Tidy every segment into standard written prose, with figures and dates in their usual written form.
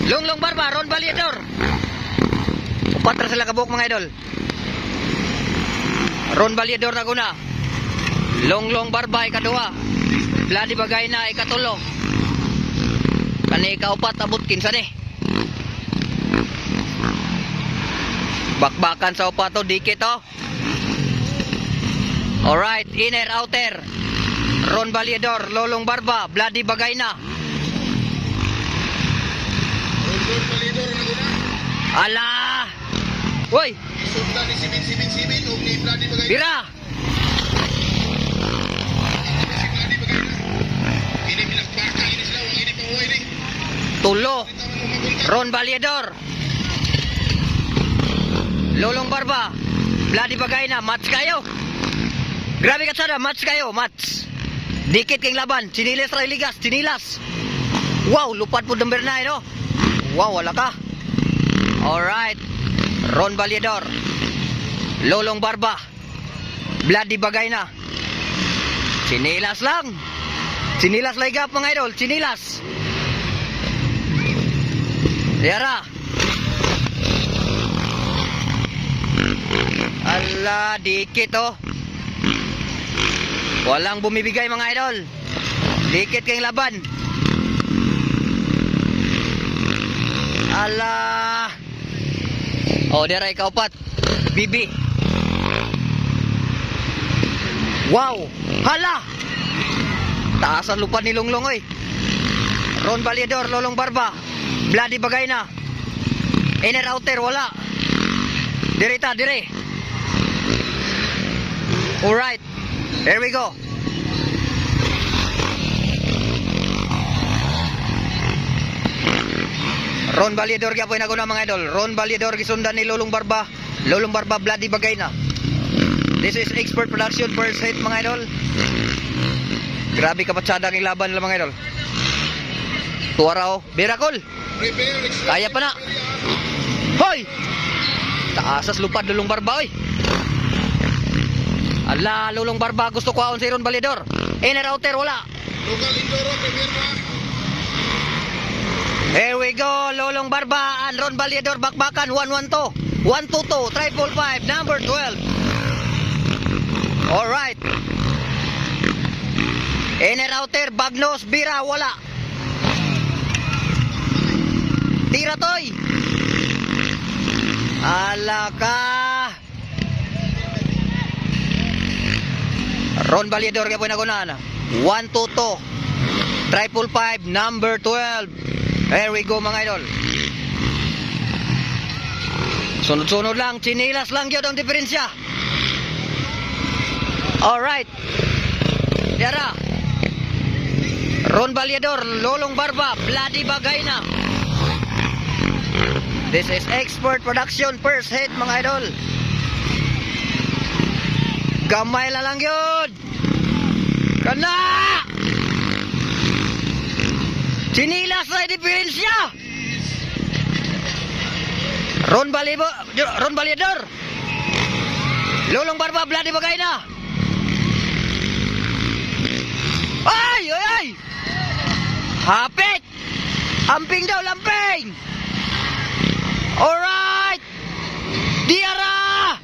Longlong Barba, Ron Baliador. Upat ra sila kabuk mga idol. Ron Baliador na guna. Longlong Barba ikaduha. Bloody Bagay na ikatulo. Kani kaupat abot kinsa ni. Bakbakan sa upat to, dikit to. Alright, inner outer. Ron Baliador, Lolong Barba, Bloody Bagay na. Ron Baliador na guna. Ala! Woy! Sundan ni Sibin o ni Bloody Bagay. Bira! Si Bloody Bagay na. Ini pinakbaka ini sila, wang ini pahuay ni. Tulo. Ron Baliador. Lolong Barba, Bloody Bagay na, match kayo. Grabe ka sana, match kayo, match. Dikit kayong laban, Chinilas Railigas, Chinilas. Wow, lupad po number 9, no? Wow, wala ka. Alright. Ron Baliador, Lolong Barba, Bloody Bagay na. Chinilas lang. Chinilas laygap mga idol, Chinilas. Yara. Ala, dikit oh. Walang bumibigay mga idol. Dikit kayong laban. Ala. Oh, dira ikaw pat. Bibi. Wow. Hala. Taas ang lupa ni Longlong oy. Ron Baliador, Lolong Barba, Bloody Bagay na. Inner outer wala. Direta, dire. Alright. Here we go. Ron Baliador kaya po inaguna mga idol. Ron Baliador gisundan ni Lolong Barba. Lolong Barba, Bloody Bagay na. This is expert production first hit mga idol. Grabe kapatsada ang laban nila mga idol. Tuwara oh. Miracle. Kaya pa na. Hoy! Taasas lupad Lolong Barba oy. Ala, Lolong Barba gusto ko aon si Ron Baliador. Inner outer wala. Local Indoro, premier na. Here we go, Lolong Barba and Ron Baliador bakbakan 1-1-2. 1-2-2, triple 5, number 12. Alright. Inner outer, Bagnos, Bira, wala. Tira toy. Ala ka. Ron Baliador kaya po nagunan. 1-2-2. Triple 5, number 12. Here we go mga idol. Sunod-sunod lang. Chinilas lang yun ang diferensya. Alright. Yara. Ron Baliador, Lolong Barba, Bloody Bagay na. This is expert production first hit mga idol. Gamay lang yun. Kana! Chinilas na diferensya. Ron Baliador, Lolong Barba, Bloody Bagay na. Ay, ay, ay. Hapit. Amping daw, lamping. Alright. Diara.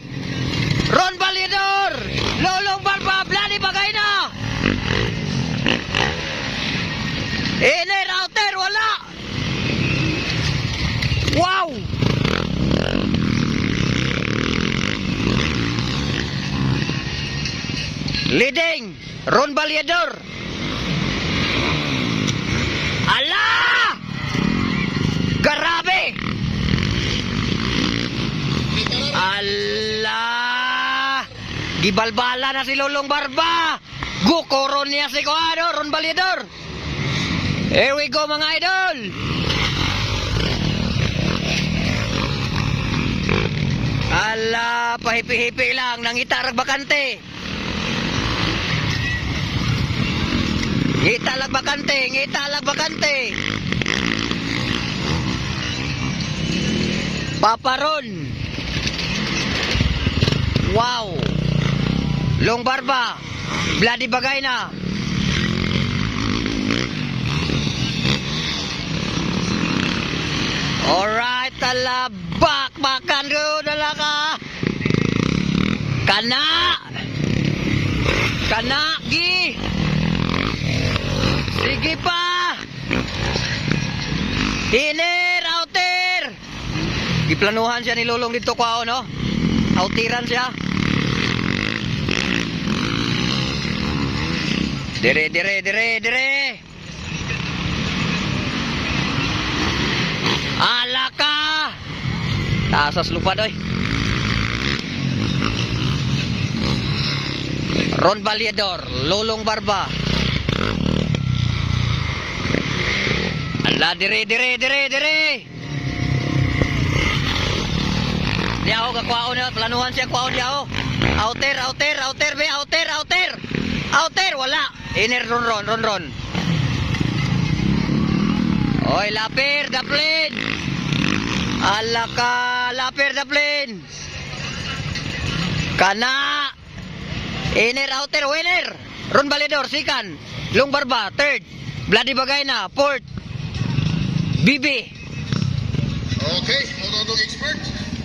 Ron Baliador, Lolong Barba, Bloody Bagay na. Inner outer wala. Wow. Leading Ron Baliador. Ala! Grabe. Ala! Gibalbala na si Lolong Barba. Gukoron niya si Ron Baliador. Here we go mga idol. Ala, pahipi-hipi lang nangita rag bakante. Ngita lag bakante. Paparon. Wow. Long Barba, Bloody Bagay na. Ala, bakbakan ko dala ka. Kana. Kana, gi. Sige pa. Inner, outer. Giplanuhan siya ni Lulong dito kwao, no? Outiran siya. Dire, dire, dire, dire. Ala ka. Taasas lupa doy. Ron Baliador, Lulong Barba. Ala, dire, dire, dire, dire. Di ako kakwao niya, planuhan siya kwao di ako. Outer, outer, outer, be, outer, outer. Outer, wala. Inner, ron, ron, ron. Oy, lapir, daplin. Ala ka, lapir, daplin. Kana. Inner, outer, winner. Ron Baliador, second. Long Barba, third. Bloody Bagayna, fourth. Bibi. Okay, mga expert.